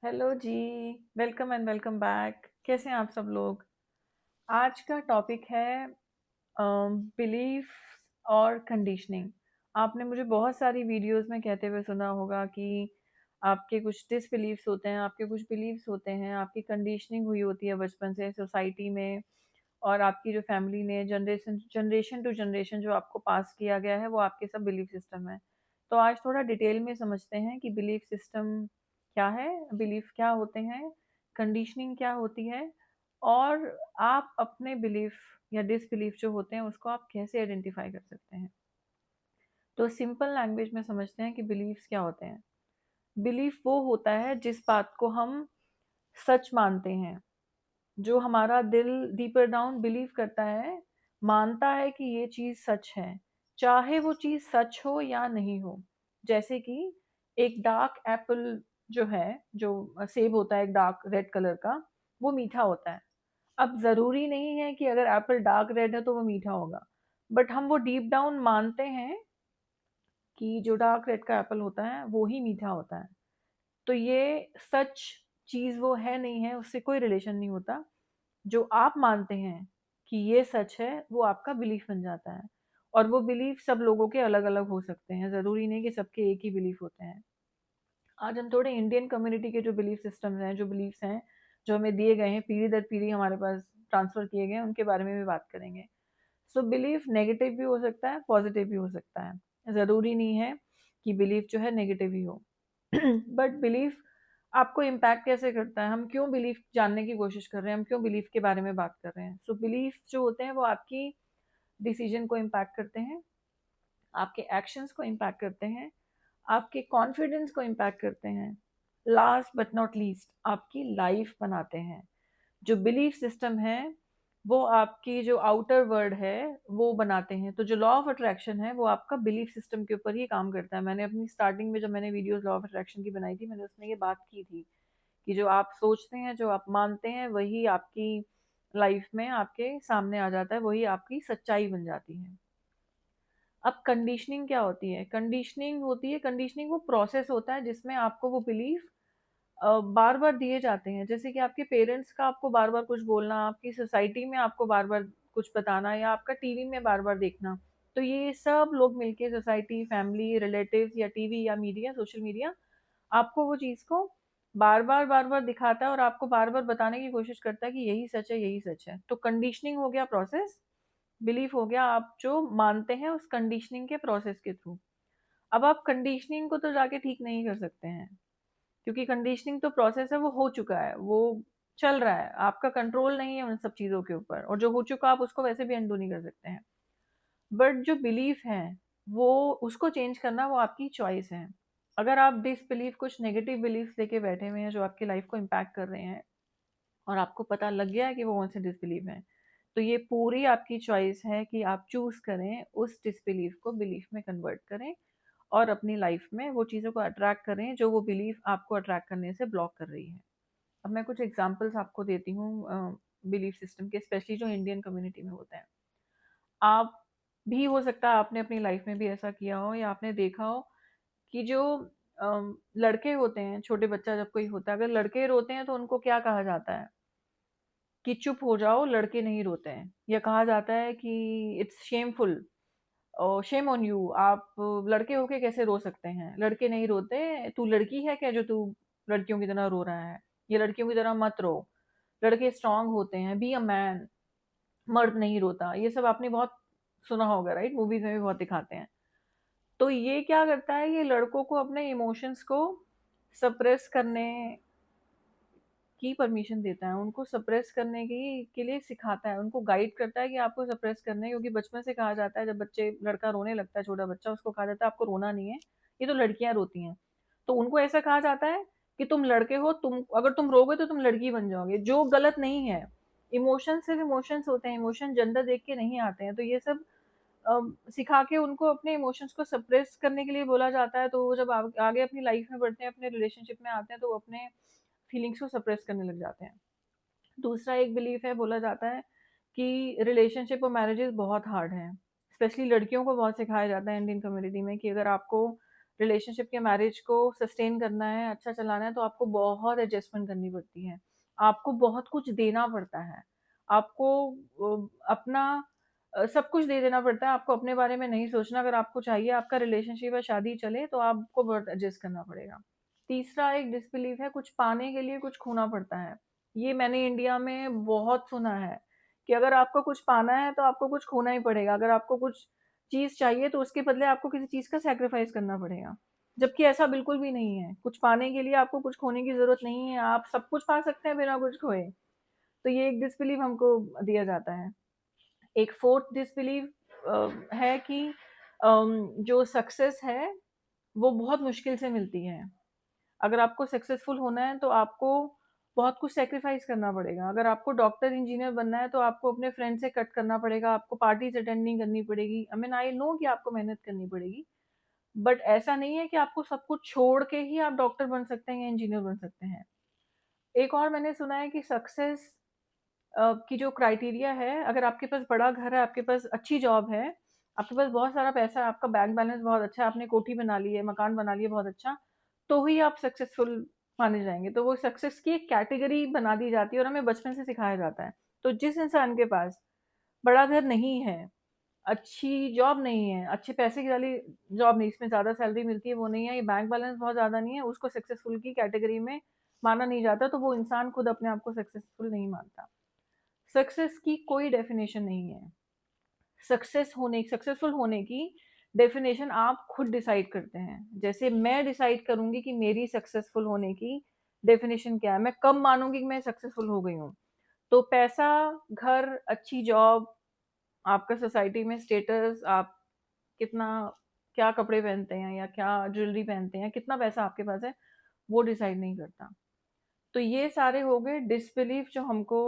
Hello ji. Welcome and welcome back. कैसे हैं आप सब लोग? आज का टॉपिक है बिलीफ और कंडीशनिंग। आपने मुझे बहुत सारी वीडियोस में कहते हुए सुना होगा कि आपके कुछ डिसबिलीफ्स होते हैं, आपके कुछ बिलीफ्स होते हैं, आपकी कंडीशनिंग हुई होती है बचपन से सोसाइटी में, और आपकी जो फैमिली ने जनरेशन जनरेशन टू जनरेशन जो आपको पास किया गया है वो आपके सब बिलीफ सिस्टम है। तो आज थोड़ा डिटेल में समझते हैं कि बिलीफ सिस्टम क्या है, बिलीफ क्या होते हैं, कंडीशनिंग क्या होती है, और आप अपने बिलीफ या डिसबिलीफ जो होते हैं उसको आप कैसे आइडेंटिफाई कर सकते हैं। तो सिंपल लैंग्वेज में समझते हैं कि बिलीफ्स क्या होते हैं। बिलीफ वो होता है जिस बात को हम सच मानते हैं, जो हमारा दिल डीपर डाउन बिलीव करता है, मानता है कि ये चीज़ सच है, चाहे वो चीज़ सच हो या नहीं हो। जैसे कि एक डार्क एप्पल जो है, जो सेब होता है एक डार्क रेड कलर का, वो मीठा होता है। अब ज़रूरी नहीं है कि अगर एप्पल डार्क रेड है तो वो मीठा होगा, बट हम वो डीप डाउन मानते हैं कि जो डार्क रेड का एप्पल होता है वो ही मीठा होता है। तो ये सच चीज़ वो है नहीं है, उससे कोई रिलेशन नहीं होता। जो आप मानते हैं कि ये सच है वो आपका बिलीफ बन जाता है, और वो बिलीफ सब लोगों के अलग अलग हो सकते हैं, ज़रूरी नहीं कि सबके एक ही बिलीफ होते हैं। आज हम थोड़े इंडियन कम्युनिटी के जो बिलीफ सिस्टम्स हैं, जो बिलीफ्स हैं, जो हमें दिए गए हैं पीढ़ी दर पीढ़ी हमारे पास ट्रांसफ़र किए गए हैं, उनके बारे में भी बात करेंगे। सो बिलीफ नेगेटिव भी हो सकता है, पॉजिटिव भी हो सकता है। ज़रूरी नहीं है कि बिलीफ जो है नेगेटिव ही हो। बट बिलीफ आपको इम्पैक्ट कैसे करता है, हम क्यों बिलीफ जानने की कोशिश कर रहे हैं, हम क्यों बिलीफ के बारे में बात कर रहे हैं। सो बिलीफ जो होते हैं वो आपकी डिसीजन को इम्पैक्ट करते हैं, आपके एक्शंस को इम्पैक्ट करते हैं, आपके कॉन्फिडेंस को इम्पैक्ट करते हैं, लास्ट बट नॉट लीस्ट आपकी लाइफ बनाते हैं। जो बिलीफ सिस्टम है वो आपकी जो आउटर वर्ल्ड है वो बनाते हैं। तो जो लॉ ऑफ अट्रैक्शन है वो आपका बिलीफ सिस्टम के ऊपर ही काम करता है। मैंने अपनी स्टार्टिंग में जब मैंने वीडियोस लॉ ऑफ अट्रैक्शन की बनाई थी, मैंने उसमें ये बात की थी कि जो आप सोचते हैं, जो आप मानते हैं, वही आपकी लाइफ में आपके सामने आ जाता है, वही आपकी सच्चाई बन जाती है। अब कंडीशनिंग क्या होती है? कंडीशनिंग वो प्रोसेस होता है जिसमें आपको वो बिलीफ बार बार दिए जाते हैं। जैसे कि आपके पेरेंट्स का आपको बार बार कुछ बोलना, आपकी सोसाइटी में आपको बार बार कुछ बताना, या आपका टीवी में बार बार देखना। तो ये सब लोग मिलके, सोसाइटी, फैमिली, रिलेटिव्स, या टीवी, या मीडिया, सोशल मीडिया, आपको वो चीज़ को बार बार दिखाता है और आपको बार बार बताने की कोशिश करता है कि यही सच है, यही सच है। तो कंडीशनिंग हो गया प्रोसेस, बिलीफ हो गया आप जो मानते हैं उस कंडीशनिंग के प्रोसेस के थ्रू। अब आप कंडीशनिंग को तो जाके ठीक नहीं कर सकते हैं, क्योंकि कंडीशनिंग तो प्रोसेस है, वो हो चुका है, वो चल रहा है, आपका कंट्रोल नहीं है उन सब चीज़ों के ऊपर, और जो हो चुका आप उसको वैसे भी अनडू नहीं कर सकते हैं। बट जो बिलीफ है वो, उसको चेंज करना वो आपकी चॉइस है। अगर आप डिसबिलीफ, कुछ नेगेटिव बिलीफ्स लेके बैठे हुए हैं जो आपकी लाइफ को इम्पैक्ट कर रहे हैं, और आपको पता लग गया है कि वो कौन से डिसबिलीफ हैं, तो ये पूरी आपकी चॉइस है कि आप चूज़ करें उस डिसबिलीफ को बिलीफ में कन्वर्ट करें, और अपनी लाइफ में वो चीज़ों को अट्रैक्ट करें जो वो बिलीफ आपको अट्रैक्ट करने से ब्लॉक कर रही है। अब मैं कुछ एग्जांपल्स आपको देती हूँ बिलीफ सिस्टम के, स्पेशली जो इंडियन कम्युनिटी में होते हैं। आप भी, हो सकता है आपने अपनी लाइफ में भी ऐसा किया हो, या आपने देखा हो कि जो लड़के होते हैं, छोटे बच्चा जब कोई होता है, अगर लड़के रोते हैं तो उनको क्या कहा जाता है कि चुप हो जाओ, लड़के नहीं रोते हैं, या कहा जाता है कि इट्स शेमफुल, और शेम ऑन यू, आप लड़के होके कैसे रो सकते हैं, लड़के नहीं रोते, तू लड़की है क्या जो तू लड़कियों की तरह रो रहा है, ये लड़कियों की तरह मत रो, लड़के स्ट्रांग होते हैं, बी अ मैन, मर्द नहीं रोता। ये सब आपने बहुत सुना होगा, राइट? मूवीज में भी बहुत दिखाते हैं। तो ये क्या करता है, ये लड़कों को अपने इमोशंस को सप्रेस करने की परमिशन देता है, उनको सप्रेस करने की के लिए सिखाता है, उनको गाइड करता है कि आपको सप्रेस करना है। क्योंकि बचपन से कहा जाता है, जब बच्चे, लड़का रोने लगता है, छोटा बच्चा, उसको कहा जाता है आपको रोना नहीं है, ये तो लड़कियां रोती हैं। तो उनको ऐसा कहा जाता है कि तुम लड़के हो, तुम अगर तुम रोगे तो तुम लड़की बन जाओगे, जो गलत नहीं है। इमोशन सिर्फ इमोशंस होते हैं, इमोशन जेंडर देख के नहीं आते हैं। तो ये सब सिखा के उनको अपने इमोशंस को सप्रेस करने के लिए बोला जाता है। तो वो जब आगे अपनी लाइफ में बढ़ते हैं, अपने रिलेशनशिप में आते हैं, तो वो अपने फीलिंग्स को सप्रेस करने लग जाते हैं। दूसरा एक बिलीफ है, बोला जाता है कि रिलेशनशिप और मैरिजेस बहुत हार्ड हैं। स्पेशली लड़कियों को बहुत सिखाया जाता है इंडियन कम्युनिटी में कि अगर आपको रिलेशनशिप के मैरिज को सस्टेन करना है, अच्छा चलाना है, तो आपको बहुत एडजस्टमेंट करनी पड़ती है। आपको बहुत कुछ देना पड़ता है। आपको अपना सब कुछ दे देना पड़ता है। आपको अपने बारे में नहीं सोचना। अगर आपको चाहिए आपका रिलेशनशिप या शादी चले तो आपको बहुत एडजस्ट करना पड़ेगा। तीसरा एक डिसबिलीफ है, कुछ पाने के लिए कुछ खोना पड़ता है। ये मैंने इंडिया में बहुत सुना है कि अगर आपको कुछ पाना है तो आपको कुछ खोना ही पड़ेगा। अगर आपको कुछ चीज़ चाहिए तो उसके बदले आपको किसी चीज़ का सैक्रिफाइस करना पड़ेगा। जबकि ऐसा बिल्कुल भी नहीं है। कुछ पाने के लिए आपको कुछ खोने की ज़रूरत नहीं है। आप सब कुछ पा सकते हैं बिना कुछ खोए। तो ये एक डिसबिलीफ हमको दिया जाता है। एक फोर्थ डिसबिलीफ है कि जो सक्सेस है वो बहुत मुश्किल से मिलती है। अगर आपको सक्सेसफुल होना है तो आपको बहुत कुछ सैक्रिफाइस करना पड़ेगा। अगर आपको डॉक्टर इंजीनियर बनना है तो आपको अपने फ्रेंड से कट करना पड़ेगा, आपको पार्टीज अटेंड नहीं करनी पड़ेगी। आई मीन आई नो कि आपको मेहनत करनी पड़ेगी, बट ऐसा नहीं है कि आपको सब कुछ छोड़ के ही आप डॉक्टर बन सकते हैं या इंजीनियर बन सकते हैं। एक और मैंने सुना है कि सक्सेस की जो क्राइटेरिया है, अगर आपके पास बड़ा घर है, आपके पास अच्छी जॉब है, आपके पास बहुत सारा पैसा है, आपका बैंक बैलेंस बहुत अच्छा है, आपने कोठी बना ली है, मकान बना लिया बहुत अच्छा, तो ही आप सक्सेसफुल माने जाएँगे। तो वो सक्सेस की एक कैटेगरी बना दी जाती है और हमें बचपन से सिखाया जाता है। तो जिस इंसान के पास बड़ा घर नहीं है, अच्छी जॉब नहीं है, अच्छे पैसे की वाली जॉब नहीं, इसमें ज़्यादा सैलरी मिलती है, वो नहीं है, ये बैंक बैलेंस बहुत ज़्यादा नहीं है, उसको सक्सेसफुल की कैटेगरी में माना नहीं जाता, तो वो इंसान खुद अपने आप को सक्सेसफुल नहीं मानता। सक्सेस की कोई डेफिनेशन नहीं है। सक्सेसफुल होने की डेफिनेशन आप खुद डिसाइड करते हैं। जैसे मैं डिसाइड करूंगी कि मेरी सक्सेसफुल होने की डेफिनेशन क्या है, मैं कब मानूंगी कि मैं सक्सेसफुल हो गई हूँ। तो पैसा, घर, अच्छी जॉब, आपका सोसाइटी में स्टेटस, आप कितना क्या कपड़े पहनते हैं या क्या ज्वेलरी पहनते हैं, कितना पैसा आपके पास है, वो डिसाइड नहीं करता। तो ये सारे हो गए डिसबिलीफ जो हमको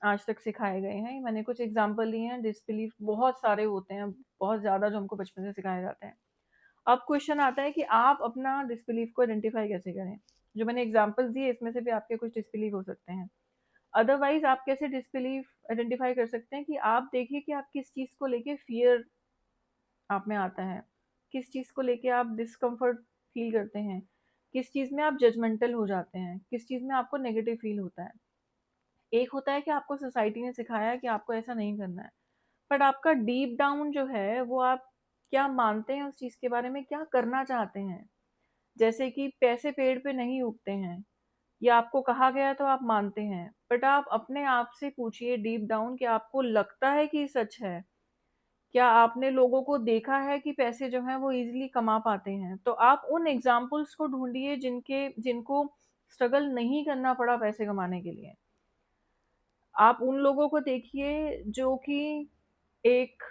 आज तक सिखाए गए हैं। मैंने कुछ एग्जांपल लिए हैं। डिसबिलीफ बहुत सारे होते हैं, बहुत ज़्यादा, जो हमको बचपन से सिखाए जाते हैं। अब क्वेश्चन आता है कि आप अपना डिसबिलीफ को आइडेंटिफाई कैसे करें। जो मैंने एग्जांपल्स दिए इसमें से भी आपके कुछ डिसबिलीफ हो सकते हैं। अदरवाइज आप कैसे डिसबिलीफ आइडेंटिफाई कर सकते हैं कि आप देखिए कि आप किस चीज़ को लेके फियर आप में आता है, किस चीज़ को लेके आप डिस्कम्फर्ट फील करते हैं, किस चीज़ में आप जजमेंटल हो जाते हैं, किस चीज़ में आपको नेगेटिव फील होता है। एक होता है कि आपको सोसाइटी ने सिखाया है कि आपको ऐसा नहीं करना है, बट आपका डीप डाउन जो है वो आप क्या मानते हैं उस चीज़ के बारे में, क्या करना चाहते हैं। जैसे कि पैसे पेड़ पे नहीं उगते हैं, या आपको कहा गया तो आप मानते हैं, बट आप अपने आप से पूछिए डीप डाउन कि आपको लगता है कि सच है। क्या आपने लोगों को देखा है कि पैसे जो हैं वो ईज़िली कमा पाते हैं? तो आप उन एग्ज़ाम्पल्स को ढूँढिए जिनको स्ट्रगल नहीं करना पड़ा पैसे कमाने के लिए। आप उन लोगों को देखिए जो कि एक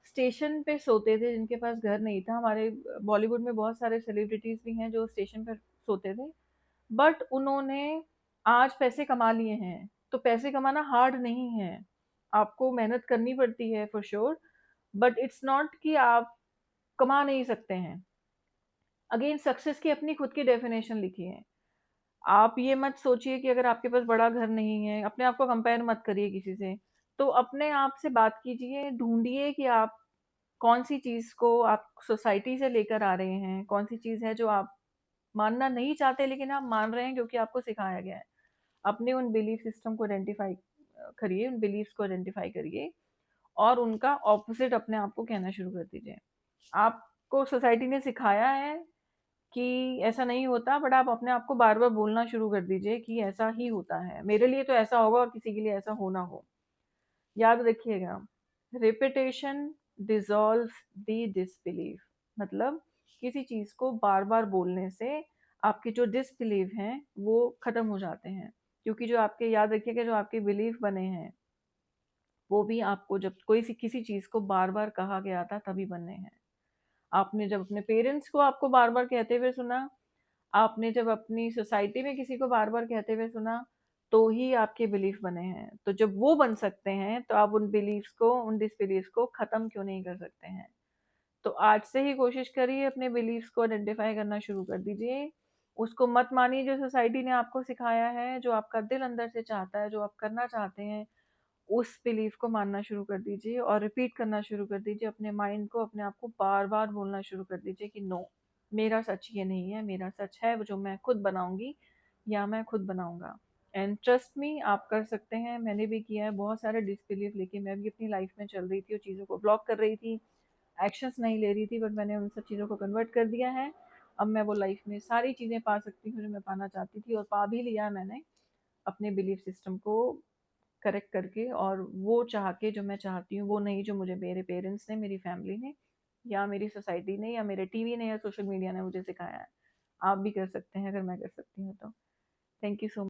स्टेशन पे सोते थे, जिनके पास घर नहीं था। हमारे बॉलीवुड में बहुत सारे सेलिब्रिटीज़ भी हैं जो स्टेशन पर सोते थे, बट उन्होंने आज पैसे कमा लिए हैं। तो पैसे कमाना हार्ड नहीं है, आपको मेहनत करनी पड़ती है for sure, but it's not कि आप कमा नहीं सकते हैं। अगेन सक्सेस की अपनी खुद की डेफिनेशन लिखी है। आप ये मत सोचिए कि अगर आपके पास बड़ा घर नहीं है, अपने आप को कंपेयर मत करिए किसी से। तो अपने आप से बात कीजिए, ढूंढिए कि आप कौन सी चीज़ को आप सोसाइटी से लेकर आ रहे हैं, कौन सी चीज़ है जो आप मानना नहीं चाहते लेकिन आप मान रहे हैं क्योंकि आपको सिखाया गया है। अपने उन बिलीफ सिस्टम को आइडेंटिफाई करिए, उन बिलीफ्स को आइडेंटिफाई करिए और उनका ऑपोजिट अपने आप को कहना शुरू कर दीजिए। आपको सोसाइटी ने सिखाया है कि ऐसा नहीं होता, बट आप अपने आप को बार-बार बोलना शुरू कर दीजिए कि ऐसा ही होता है। मेरे लिए तो ऐसा होगा और किसी के लिए ऐसा हो ना हो। याद रखिएगा, रिपिटेशन डिसॉल्व्स द डिसबिलीफ। मतलब किसी चीज़ को बार-बार बोलने से आपके जो डिसबिलीव हैं, वो खत्म हो जाते हैं। क्योंकि जो आपके, याद रखिएगा, जो आपके बिलीफ बने हैं, वो भी आपको जब कोई सी किसी चीज़ को बार-बार कहा गया था तभी बने हैं। आपने जब अपने पेरेंट्स को आपको बार-बार कहते हुए सुना, आपने जब अपनी सोसाइटी में किसी को बार-बार कहते हुए सुना, तो ही आपके बिलीफ बने हैं। तो जब वो बन सकते हैं, तो आप उन बिलीफ्स को, उन डिसबिलीफ्स को खत्म क्यों नहीं कर सकते हैं? तो आज से ही कोशिश करिए, अपने बिलीफ्स को आइडेंटिफाई करना शुरू कर दीजिए। उसको मत मानिए जो सोसाइटी ने आपको सिखाया है, जो आपका दिल अंदर से चाहता है, जो आप करना चाहते हैं, उस बिलीफ को मानना शुरू कर दीजिए और रिपीट करना शुरू कर दीजिए। अपने माइंड को, अपने आप को बार-बार बोलना शुरू कर दीजिए कि नो। मेरा सच ये नहीं है, मेरा सच है वो जो मैं खुद बनाऊँगी या मैं खुद बनाऊँगा। एंड ट्रस्ट मी, आप कर सकते हैं, मैंने भी किया है बहुत सारे डिसबिलीव लेके मैं भी अपनी लाइफ में चल रही थी और चीज़ों को ब्लॉक कर रही थी, एक्शंस नहीं ले रही थी, बट मैंने उन सब चीज़ों को कन्वर्ट कर दिया है। अब मैं वो लाइफ में सारी चीज़ें पा सकती हूँ जो मैं पाना चाहती थी, और पा भी लिया मैंने, अपने बिलीफ सिस्टम को करेक्ट करके, और वो चाह के जो मैं चाहती हूँ, वो नहीं जो मुझे मेरे पेरेंट्स ने, मेरी फैमिली ने, या मेरी सोसाइटी ने, या मेरे टीवी ने, या सोशल मीडिया ने मुझे सिखाया है। आप भी कर सकते हैं अगर मैं कर सकती हूँ तो। Thank you so